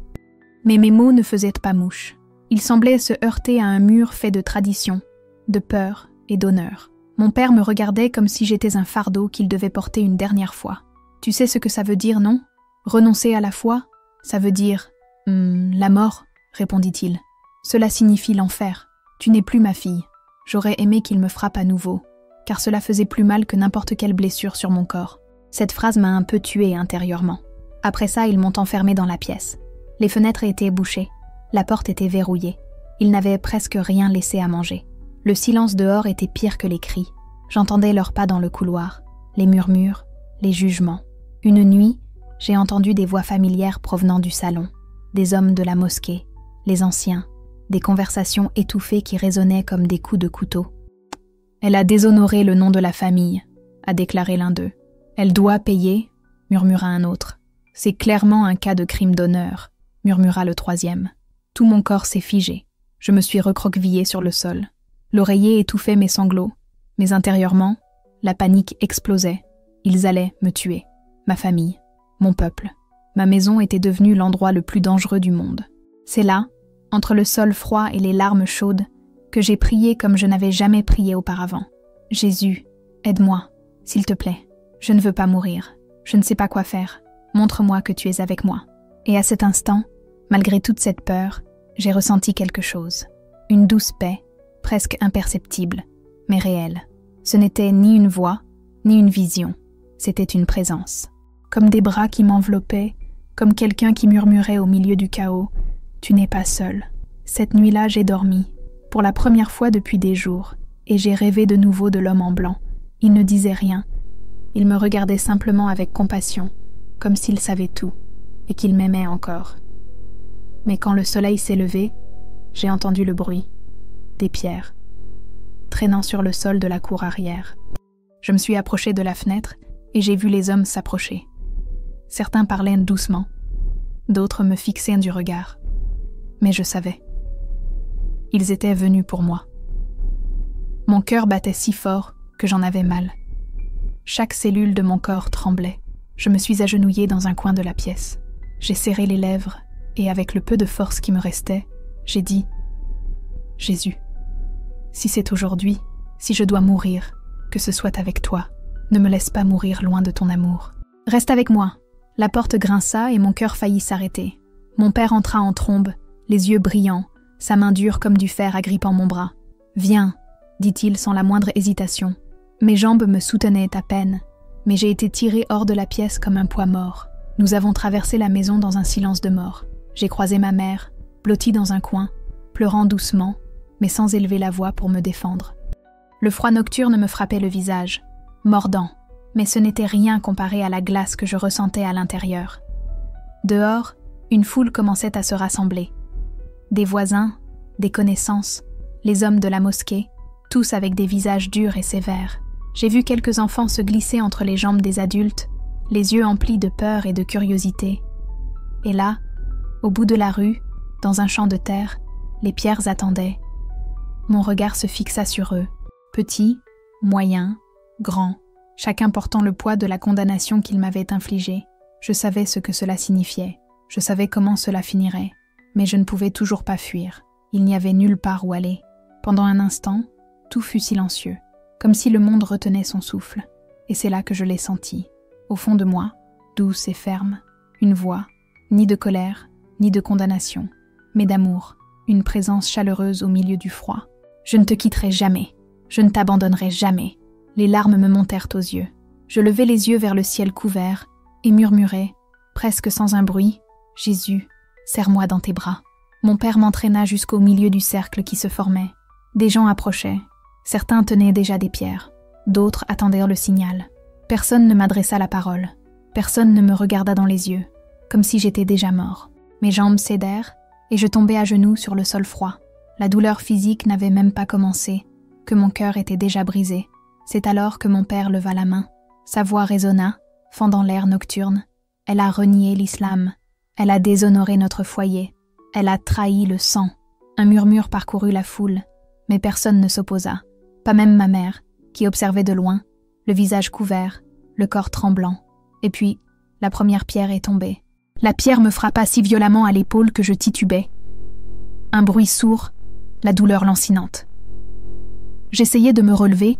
Mais mes mots ne faisaient pas mouche. Ils semblaient se heurter à un mur fait de tradition, de peur et d'honneur. Mon père me regardait comme si j'étais un fardeau qu'il devait porter une dernière fois. « Tu sais ce que ça veut dire, non ? Renoncer à la foi ? Ça veut dire... la mort, répondit-il. Cela signifie l'enfer. Tu n'es plus ma fille. J'aurais aimé qu'il me frappe à nouveau. car cela faisait plus mal que n'importe quelle blessure sur mon corps. Cette phrase m'a un peu tuée intérieurement. Après ça, ils m'ont enfermée dans la pièce. Les fenêtres étaient bouchées, la porte était verrouillée. Ils n'avaient presque rien laissé à manger. Le silence dehors était pire que les cris. J'entendais leurs pas dans le couloir, les murmures, les jugements. Une nuit, j'ai entendu des voix familières provenant du salon, des hommes de la mosquée, les anciens, des conversations étouffées qui résonnaient comme des coups de couteau. « Elle a déshonoré le nom de la famille », a déclaré l'un d'eux. « Elle doit payer », murmura un autre. « C'est clairement un cas de crime d'honneur », murmura le troisième. Tout mon corps s'est figé. Je me suis recroquevillée sur le sol. L'oreiller étouffait mes sanglots, mais intérieurement, la panique explosait. Ils allaient me tuer. Ma famille, mon peuple. Ma maison était devenue l'endroit le plus dangereux du monde. C'est là, entre le sol froid et les larmes chaudes, que j'ai prié comme je n'avais jamais prié auparavant. « Jésus, aide-moi, s'il te plaît. Je ne veux pas mourir. Je ne sais pas quoi faire. Montre-moi que tu es avec moi. » Et à cet instant, malgré toute cette peur, j'ai ressenti quelque chose. Une douce paix, presque imperceptible, mais réelle. Ce n'était ni une voix, ni une vision. C'était une présence. Comme des bras qui m'enveloppaient, comme quelqu'un qui murmurait au milieu du chaos. « Tu n'es pas seul. » Cette nuit-là, j'ai dormi, pour la première fois depuis des jours, et j'ai rêvé de nouveau de l'homme en blanc. Il ne disait rien. Il me regardait simplement avec compassion, comme s'il savait tout, et qu'il m'aimait encore. Mais quand le soleil s'est levé, j'ai entendu le bruit, des pierres, traînant sur le sol de la cour arrière. Je me suis approchée de la fenêtre et j'ai vu les hommes s'approcher. Certains parlaient doucement, d'autres me fixaient du regard. Mais je savais. Ils étaient venus pour moi. Mon cœur battait si fort que j'en avais mal. Chaque cellule de mon corps tremblait. Je me suis agenouillée dans un coin de la pièce. J'ai serré les lèvres et avec le peu de force qui me restait, j'ai dit « Jésus, si c'est aujourd'hui, si je dois mourir, que ce soit avec toi. Ne me laisse pas mourir loin de ton amour. Reste avec moi. » La porte grinça et mon cœur faillit s'arrêter. Mon père entra en trombe, les yeux brillants, sa main dure comme du fer agrippant mon bras. « Viens », dit-il sans la moindre hésitation. Mes jambes me soutenaient à peine, mais j'ai été tirée hors de la pièce comme un poids mort. Nous avons traversé la maison dans un silence de mort. J'ai croisé ma mère, blottie dans un coin, pleurant doucement, mais sans élever la voix pour me défendre. Le froid nocturne me frappait le visage, mordant, mais ce n'était rien comparé à la glace que je ressentais à l'intérieur. Dehors, une foule commençait à se rassembler. Des voisins, des connaissances, les hommes de la mosquée, tous avec des visages durs et sévères. J'ai vu quelques enfants se glisser entre les jambes des adultes, les yeux emplis de peur et de curiosité. Et là, au bout de la rue, dans un champ de terre, les pierres attendaient. Mon regard se fixa sur eux, petits, moyens, grands, chacun portant le poids de la condamnation qu'ils m'avaient infligée. Je savais ce que cela signifiait, je savais comment cela finirait, mais je ne pouvais toujours pas fuir. Il n'y avait nulle part où aller. Pendant un instant, tout fut silencieux, comme si le monde retenait son souffle. Et c'est là que je l'ai senti, au fond de moi, douce et ferme, une voix, ni de colère, ni de condamnation, mais d'amour, une présence chaleureuse au milieu du froid. Je ne te quitterai jamais, je ne t'abandonnerai jamais. Les larmes me montèrent aux yeux. Je levai les yeux vers le ciel couvert et murmurai, presque sans un bruit, « Jésus, serre-moi dans tes bras. » Mon père m'entraîna jusqu'au milieu du cercle qui se formait. Des gens approchaient. Certains tenaient déjà des pierres. D'autres attendirent le signal. Personne ne m'adressa la parole. Personne ne me regarda dans les yeux, comme si j'étais déjà mort. Mes jambes cédèrent et je tombai à genoux sur le sol froid. La douleur physique n'avait même pas commencé, que mon cœur était déjà brisé. C'est alors que mon père leva la main. Sa voix résonna, fendant l'air nocturne. Elle a renié l'islam. Elle a déshonoré notre foyer. Elle a trahi le sang. Un murmure parcourut la foule, mais personne ne s'opposa. Pas même ma mère, qui observait de loin, le visage couvert, le corps tremblant. Et puis, la première pierre est tombée. La pierre me frappa si violemment à l'épaule que je titubais. Un bruit sourd, la douleur lancinante. J'essayais de me relever,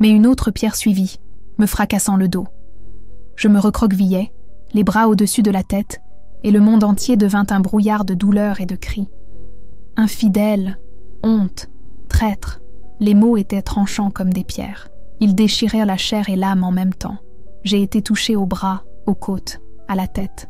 mais une autre pierre suivit, me fracassant le dos. Je me recroquevillais, les bras au-dessus de la tête, et le monde entier devint un brouillard de douleur et de cris. Infidèle, honte, traître, les mots étaient tranchants comme des pierres. Ils déchiraient la chair et l'âme en même temps. J'ai été touchée aux bras, aux côtes, à la tête.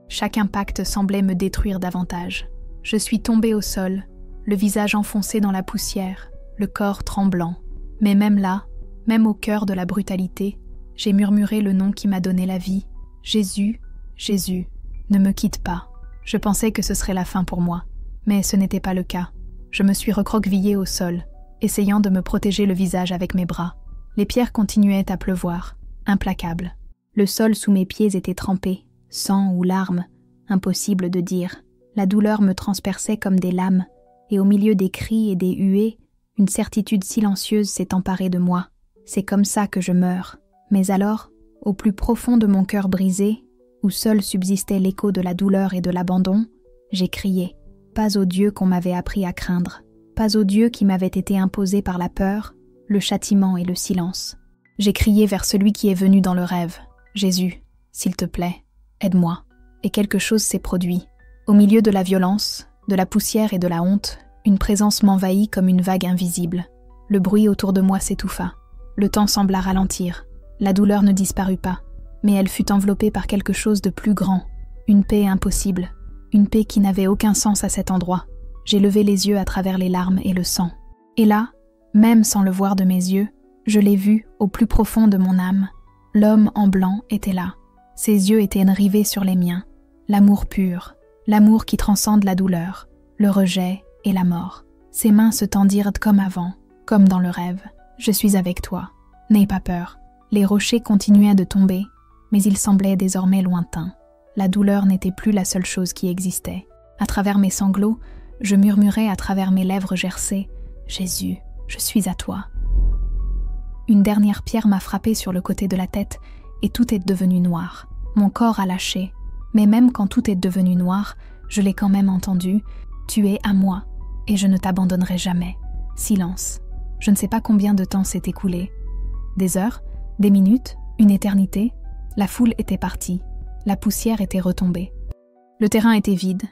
Chaque impact semblait me détruire davantage. Je suis tombée au sol, le visage enfoncé dans la poussière, le corps tremblant. Mais même là, même au cœur de la brutalité, j'ai murmuré le nom qui m'a donné la vie. Jésus, Jésus, ne me quitte pas. Je pensais que ce serait la fin pour moi, mais ce n'était pas le cas. Je me suis recroquevillée au sol, essayant de me protéger le visage avec mes bras. Les pierres continuaient à pleuvoir, implacables. Le sol sous mes pieds était trempé, sang ou larmes, impossible de dire. La douleur me transperçait comme des lames, et au milieu des cris et des huées, une certitude silencieuse s'est emparée de moi. C'est comme ça que je meurs. Mais alors, au plus profond de mon cœur brisé, où seul subsistait l'écho de la douleur et de l'abandon, j'ai crié, pas au Dieu qu'on m'avait appris à craindre, pas au Dieu qui m'avait été imposé par la peur, le châtiment et le silence. J'ai crié vers celui qui est venu dans le rêve, Jésus, s'il te plaît, aide-moi. Et quelque chose s'est produit. Au milieu de la violence, de la poussière et de la honte, une présence m'envahit comme une vague invisible. Le bruit autour de moi s'étouffa. Le temps sembla ralentir. La douleur ne disparut pas, mais elle fut enveloppée par quelque chose de plus grand, une paix impossible, une paix qui n'avait aucun sens à cet endroit. J'ai levé les yeux à travers les larmes et le sang. Et là, même sans le voir de mes yeux, je l'ai vu au plus profond de mon âme. L'homme en blanc était là. Ses yeux étaient rivés sur les miens. L'amour pur, l'amour qui transcende la douleur, le rejet et la mort. Ses mains se tendirent comme avant, comme dans le rêve. Je suis avec toi. N'aie pas peur. Les rochers continuaient de tomber, mais ils semblaient désormais lointains. La douleur n'était plus la seule chose qui existait. À travers mes sanglots, je murmurais à travers mes lèvres gercées « Jésus, je suis à toi ». Une dernière pierre m'a frappé sur le côté de la tête et tout est devenu noir. Mon corps a lâché, mais même quand tout est devenu noir, je l'ai quand même entendu « Tu es à moi et je ne t'abandonnerai jamais ». Silence. Je ne sais pas combien de temps s'est écoulé. Des heures, des minutes, une éternité. La foule était partie. La poussière était retombée. Le terrain était vide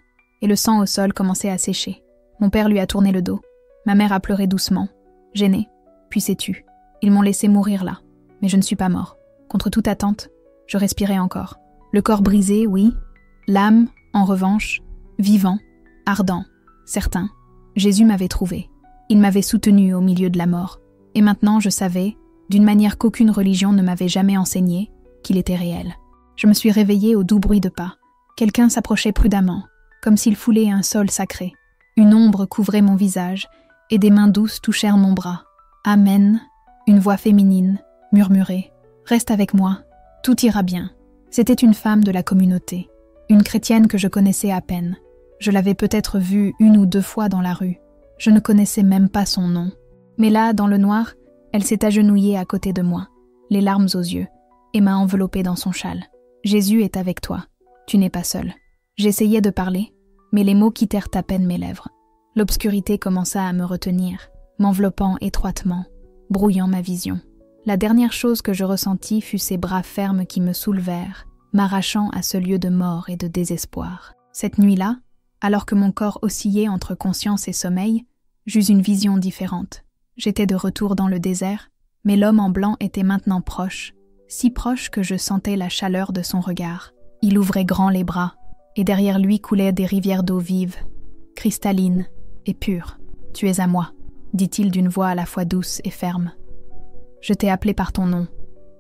et le sang au sol commençait à sécher. Mon père lui a tourné le dos. Ma mère a pleuré doucement, gênée, puis s'est tue. Ils m'ont laissé mourir là, mais je ne suis pas mort. Contre toute attente, je respirais encore. Le corps brisé, oui. L'âme, en revanche, vivant, ardent, certain. Jésus m'avait trouvé. Il m'avait soutenu au milieu de la mort. Et maintenant, je savais, d'une manière qu'aucune religion ne m'avait jamais enseignée, qu'il était réel. Je me suis réveillée au doux bruit de pas. Quelqu'un s'approchait prudemment, comme s'il foulait un sol sacré. Une ombre couvrait mon visage, et des mains douces touchèrent mon bras. Amen. Une voix féminine murmurait « Reste avec moi, tout ira bien ». C'était une femme de la communauté, une chrétienne que je connaissais à peine. Je l'avais peut-être vue 1 ou 2 fois dans la rue. Je ne connaissais même pas son nom. Mais là, dans le noir, elle s'est agenouillée à côté de moi, les larmes aux yeux, et m'a enveloppée dans son châle. « Jésus est avec toi, tu n'es pas seul ». J'essayais de parler, mais les mots quittèrent à peine mes lèvres. L'obscurité commença à me retenir, m'enveloppant étroitement, brouillant ma vision. La dernière chose que je ressentis fut ces bras fermes qui me soulevèrent, m'arrachant à ce lieu de mort et de désespoir. Cette nuit-là, alors que mon corps oscillait entre conscience et sommeil, j'eus une vision différente. J'étais de retour dans le désert, mais l'homme en blanc était maintenant proche, si proche que je sentais la chaleur de son regard. Il ouvrait grand les bras, et derrière lui coulaient des rivières d'eau vive, cristallines et pures. « Tu es à moi », dit-il d'une voix à la fois douce et ferme. « Je t'ai appelé par ton nom.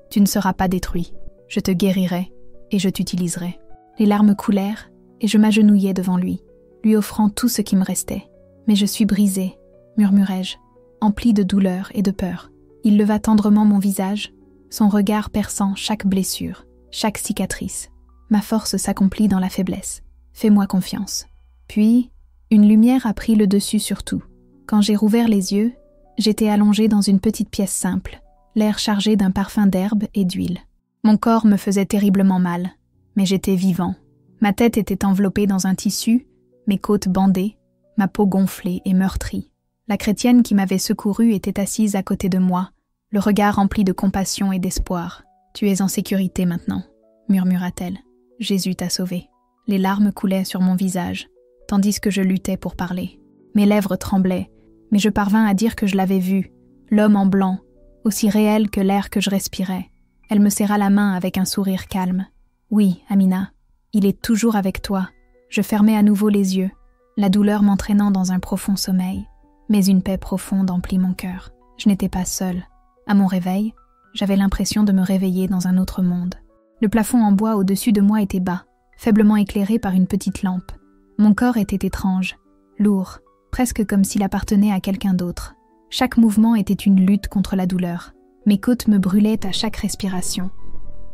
Tu ne seras pas détruit. Je te guérirai et je t'utiliserai. » Les larmes coulèrent et je m'agenouillai devant lui, lui offrant tout ce qui me restait. « Mais je suis brisée », murmurai-je, empli de douleur et de peur. Il leva tendrement mon visage, son regard perçant chaque blessure, chaque cicatrice. Ma force s'accomplit dans la faiblesse. Fais-moi confiance. Puis, une lumière a pris le dessus sur tout. Quand j'ai rouvert les yeux, j'étais allongée dans une petite pièce simple, l'air chargé d'un parfum d'herbe et d'huile. Mon corps me faisait terriblement mal, mais j'étais vivant. Ma tête était enveloppée dans un tissu, mes côtes bandées, ma peau gonflée et meurtrie. La chrétienne qui m'avait secourue était assise à côté de moi, le regard rempli de compassion et d'espoir. « Tu es en sécurité maintenant », murmura-t-elle. « Jésus t'a sauvé. » Les larmes coulaient sur mon visage, tandis que je luttais pour parler. Mes lèvres tremblaient, mais je parvins à dire que je l'avais vu, l'homme en blanc, aussi réelle que l'air que je respirais. Elle me serra la main avec un sourire calme. « Oui, Amina, il est toujours avec toi. » Je fermai à nouveau les yeux, la douleur m'entraînant dans un profond sommeil. Mais une paix profonde emplit mon cœur. Je n'étais pas seule. À mon réveil, j'avais l'impression de me réveiller dans un autre monde. Le plafond en bois au-dessus de moi était bas, faiblement éclairé par une petite lampe. Mon corps était étrange, lourd, presque comme s'il appartenait à quelqu'un d'autre. Chaque mouvement était une lutte contre la douleur. Mes côtes me brûlaient à chaque respiration.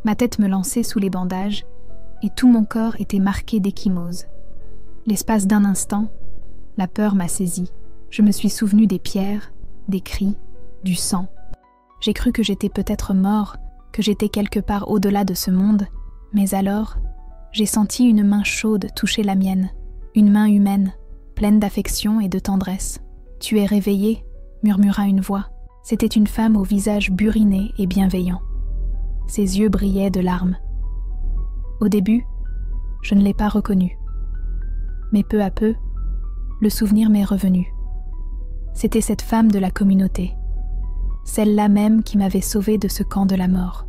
Ma tête me lançait sous les bandages, et tout mon corps était marqué d'ecchymose. L'espace d'un instant, la peur m'a saisi. Je me suis souvenu des pierres, des cris, du sang. J'ai cru que j'étais peut-être mort, que j'étais quelque part au-delà de ce monde, mais alors, j'ai senti une main chaude toucher la mienne, une main humaine, pleine d'affection et de tendresse. « Tu es réveillée » murmura une voix. C'était une femme au visage buriné et bienveillant. Ses yeux brillaient de larmes. Au début, je ne l'ai pas reconnue. Mais peu à peu, le souvenir m'est revenu. C'était cette femme de la communauté, celle-là même qui m'avait sauvée de ce camp de la mort.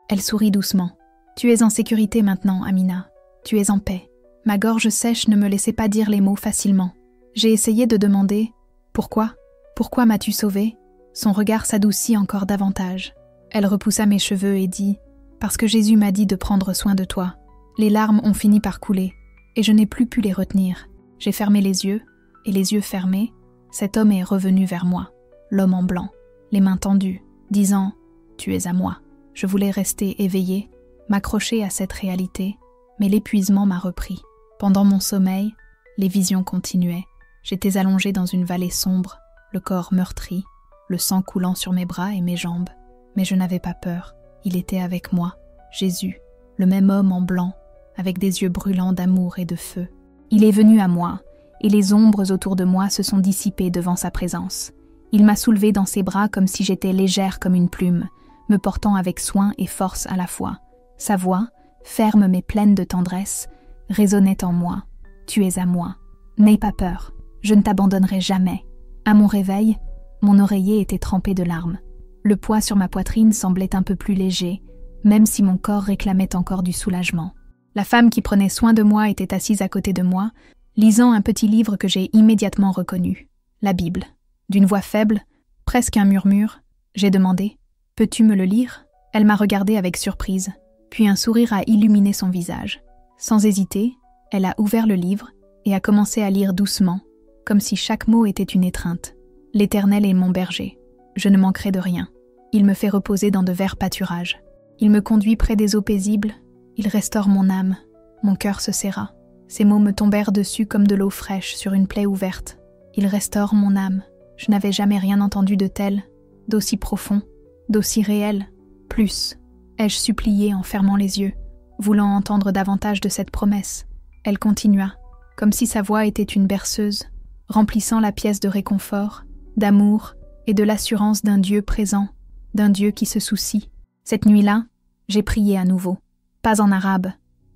Elle sourit doucement. « Tu es en sécurité maintenant, Amina. Tu es en paix. » Ma gorge sèche ne me laissait pas dire les mots facilement. J'ai essayé de demander « Pourquoi ? Pourquoi m'as-tu sauvée ?» Son regard s'adoucit encore davantage. Elle repoussa mes cheveux et dit « Parce que Jésus m'a dit de prendre soin de toi. » Les larmes ont fini par couler, et je n'ai plus pu les retenir. J'ai fermé les yeux, et les yeux fermés, cet homme est revenu vers moi, l'homme en blanc, les mains tendues, disant « Tu es à moi ». Je voulais rester éveillée, m'accrocher à cette réalité, mais l'épuisement m'a repris. Pendant mon sommeil, les visions continuaient. J'étais allongée dans une vallée sombre, le corps meurtri, le sang coulant sur mes bras et mes jambes. Mais je n'avais pas peur, il était avec moi, Jésus, le même homme en blanc, avec des yeux brûlants d'amour et de feu. Il est venu à moi, et les ombres autour de moi se sont dissipées devant sa présence. Il m'a soulevée dans ses bras comme si j'étais légère comme une plume, me portant avec soin et force à la fois. Sa voix, ferme mais pleine de tendresse, résonnait en moi. « Tu es à moi. N'aie pas peur. Je ne t'abandonnerai jamais. » À mon réveil, mon oreiller était trempé de larmes. Le poids sur ma poitrine semblait un peu plus léger, même si mon corps réclamait encore du soulagement. La femme qui prenait soin de moi était assise à côté de moi, lisant un petit livre que j'ai immédiatement reconnu, la Bible. D'une voix faible, presque un murmure, j'ai demandé « Peux-tu me le lire ?» Elle m'a regardé avec surprise, puis un sourire a illuminé son visage. Sans hésiter, elle a ouvert le livre et a commencé à lire doucement, comme si chaque mot était une étreinte. « L'Éternel est mon berger. Je ne manquerai de rien. Il me fait reposer dans de verts pâturages. Il me conduit près des eaux paisibles. Il restaure mon âme. » Mon cœur se serra. Ces mots me tombèrent dessus comme de l'eau fraîche sur une plaie ouverte. « Il restaure mon âme. » Je n'avais jamais rien entendu de tel, d'aussi profond, d'aussi réel. Plus, ai-je supplié en fermant les yeux, voulant entendre davantage de cette promesse. Elle continua, comme si sa voix était une berceuse, remplissant la pièce de réconfort, d'amour et de l'assurance d'un Dieu présent, d'un Dieu qui se soucie. Cette nuit-là, j'ai prié à nouveau. Pas en arabe,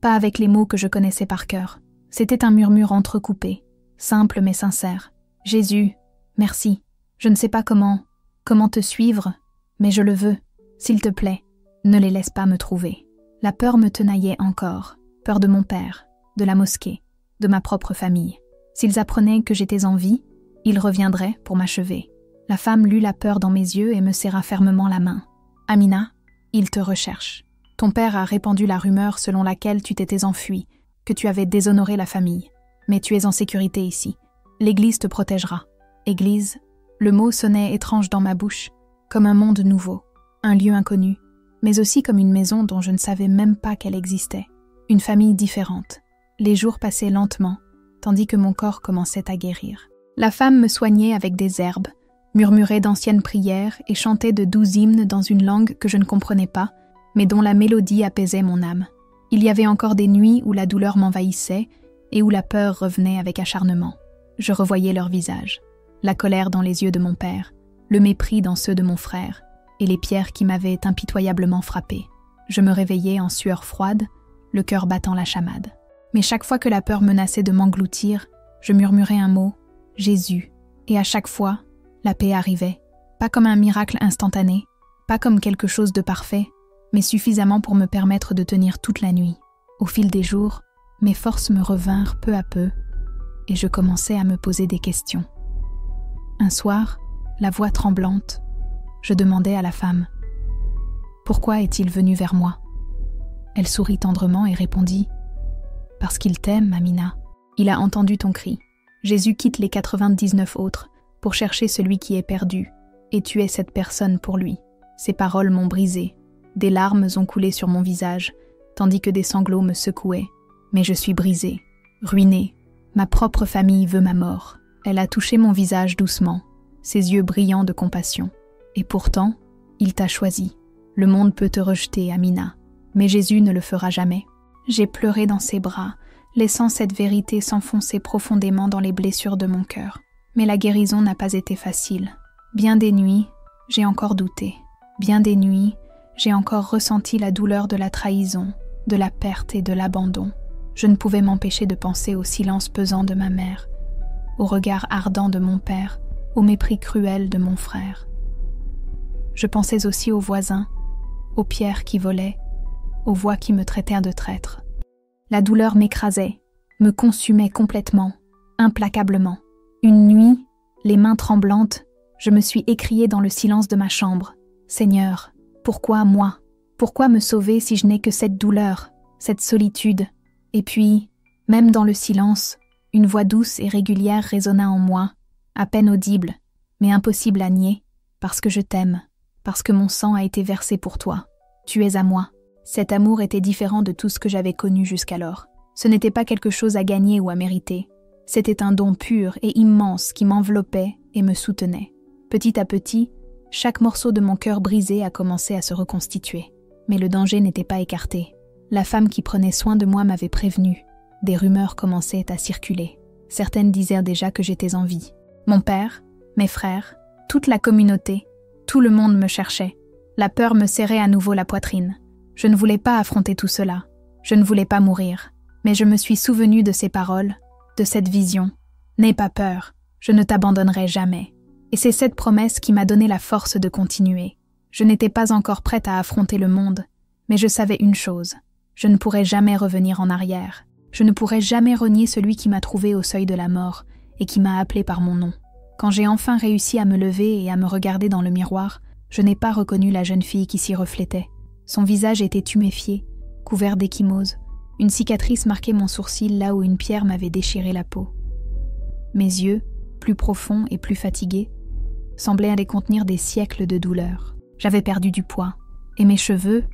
pas avec les mots que je connaissais par cœur. C'était un murmure entrecoupé, simple mais sincère. « Jésus, merci. Je ne sais pas comment te suivre, mais je le veux. S'il te plaît, ne les laisse pas me trouver. » La peur me tenaillait encore, peur de mon père, de la mosquée, de ma propre famille. S'ils apprenaient que j'étais en vie, ils reviendraient pour m'achever. La femme lut la peur dans mes yeux et me serra fermement la main. « Amina, il te recherche. Ton père a répandu la rumeur selon laquelle tu t'étais enfuie, que tu avais déshonoré la famille. Mais tu es en sécurité ici. L'Église te protégera. » Église, le mot sonnait étrange dans ma bouche, comme un monde nouveau, un lieu inconnu, mais aussi comme une maison dont je ne savais même pas qu'elle existait. Une famille différente. Les jours passaient lentement, tandis que mon corps commençait à guérir. La femme me soignait avec des herbes, murmurait d'anciennes prières et chantait de doux hymnes dans une langue que je ne comprenais pas, mais dont la mélodie apaisait mon âme. Il y avait encore des nuits où la douleur m'envahissait et où la peur revenait avec acharnement. Je revoyais leurs visages, la colère dans les yeux de mon père, le mépris dans ceux de mon frère, et les pierres qui m'avaient impitoyablement frappée. Je me réveillais en sueur froide, le cœur battant la chamade. Mais chaque fois que la peur menaçait de m'engloutir, je murmurais un mot, Jésus, et à chaque fois, la paix arrivait, pas comme un miracle instantané, pas comme quelque chose de parfait, mais suffisamment pour me permettre de tenir toute la nuit. Au fil des jours, mes forces me revinrent peu à peu, et je commençais à me poser des questions. Un soir, la voix tremblante, je demandai à la femme « Pourquoi est-il venu vers moi ?» Elle sourit tendrement et répondit « Parce qu'il t'aime, Amina. Il a entendu ton cri. Jésus quitte les 99 autres pour chercher celui qui est perdu, et tu es cette personne pour lui. » Ces paroles m'ont brisée. Des larmes ont coulé sur mon visage, tandis que des sanglots me secouaient. Mais je suis brisée, ruinée. Ma propre famille veut ma mort. Elle a touché mon visage doucement, ses yeux brillants de compassion. Et pourtant, il t'a choisi. Le monde peut te rejeter, Amina, mais Jésus ne le fera jamais. J'ai pleuré dans ses bras, laissant cette vérité s'enfoncer profondément dans les blessures de mon cœur. Mais la guérison n'a pas été facile. Bien des nuits, j'ai encore douté. Bien des nuits, j'ai encore ressenti la douleur de la trahison, de la perte et de l'abandon. Je ne pouvais m'empêcher de penser au silence pesant de ma mère, au regard ardent de mon père, au mépris cruel de mon frère. Je pensais aussi aux voisins, aux pierres qui volaient, aux voix qui me traitèrent de traître. La douleur m'écrasait, me consumait complètement, implacablement. Une nuit, les mains tremblantes, je me suis écriée dans le silence de ma chambre. « Seigneur, pourquoi moi? Pourquoi me sauver si je n'ai que cette douleur, cette solitude ?» Et puis, même dans le silence, une voix douce et régulière résonna en moi, à peine audible, mais impossible à nier, parce que je t'aime, parce que mon sang a été versé pour toi. Tu es à moi. Cet amour était différent de tout ce que j'avais connu jusqu'alors. Ce n'était pas quelque chose à gagner ou à mériter. C'était un don pur et immense qui m'enveloppait et me soutenait. Petit à petit, chaque morceau de mon cœur brisé a commencé à se reconstituer. Mais le danger n'était pas écarté. La femme qui prenait soin de moi m'avait prévenue. Des rumeurs commençaient à circuler. Certaines disaient déjà que j'étais en vie. Mon père, mes frères, toute la communauté, tout le monde me cherchait. La peur me serrait à nouveau la poitrine. Je ne voulais pas affronter tout cela. Je ne voulais pas mourir. Mais je me suis souvenue de ces paroles, de cette vision. « N'aie pas peur, je ne t'abandonnerai jamais. » Et c'est cette promesse qui m'a donné la force de continuer. Je n'étais pas encore prête à affronter le monde, mais je savais une chose. Je ne pourrais jamais revenir en arrière. Je ne pourrais jamais renier celui qui m'a trouvée au seuil de la mort et qui m'a appelée par mon nom. Quand j'ai enfin réussi à me lever et à me regarder dans le miroir, je n'ai pas reconnu la jeune fille qui s'y reflétait. Son visage était tuméfié, couvert d'ecchymoses. Une cicatrice marquait mon sourcil là où une pierre m'avait déchiré la peau. Mes yeux, plus profonds et plus fatigués, semblaient aller contenir des siècles de douleur. J'avais perdu du poids, et mes cheveux,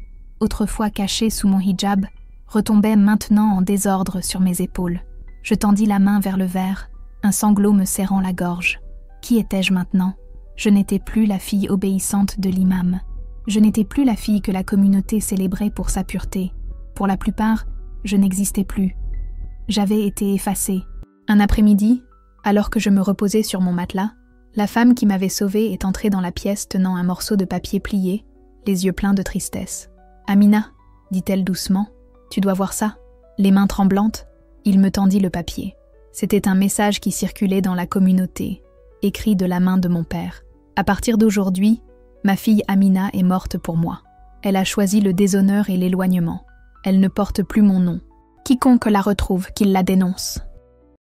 autrefois cachés sous mon hijab, retombaient maintenant en désordre sur mes épaules. Je tendis la main vers le verre, un sanglot me serrant la gorge. Qui étais-je maintenant? Je n'étais plus la fille obéissante de l'imam. Je n'étais plus la fille que la communauté célébrait pour sa pureté. Pour la plupart, je n'existais plus. J'avais été effacée. Un après-midi, alors que je me reposais sur mon matelas, la femme qui m'avait sauvée est entrée dans la pièce tenant un morceau de papier plié, les yeux pleins de tristesse. « Amina, dit-elle doucement, tu dois voir ça. » Les mains tremblantes, il me tendit le papier. C'était un message qui circulait dans la communauté, écrit de la main de mon père. « À partir d'aujourd'hui, ma fille Amina est morte pour moi. Elle a choisi le déshonneur et l'éloignement. Elle ne porte plus mon nom. Quiconque la retrouve, qu'il la dénonce. »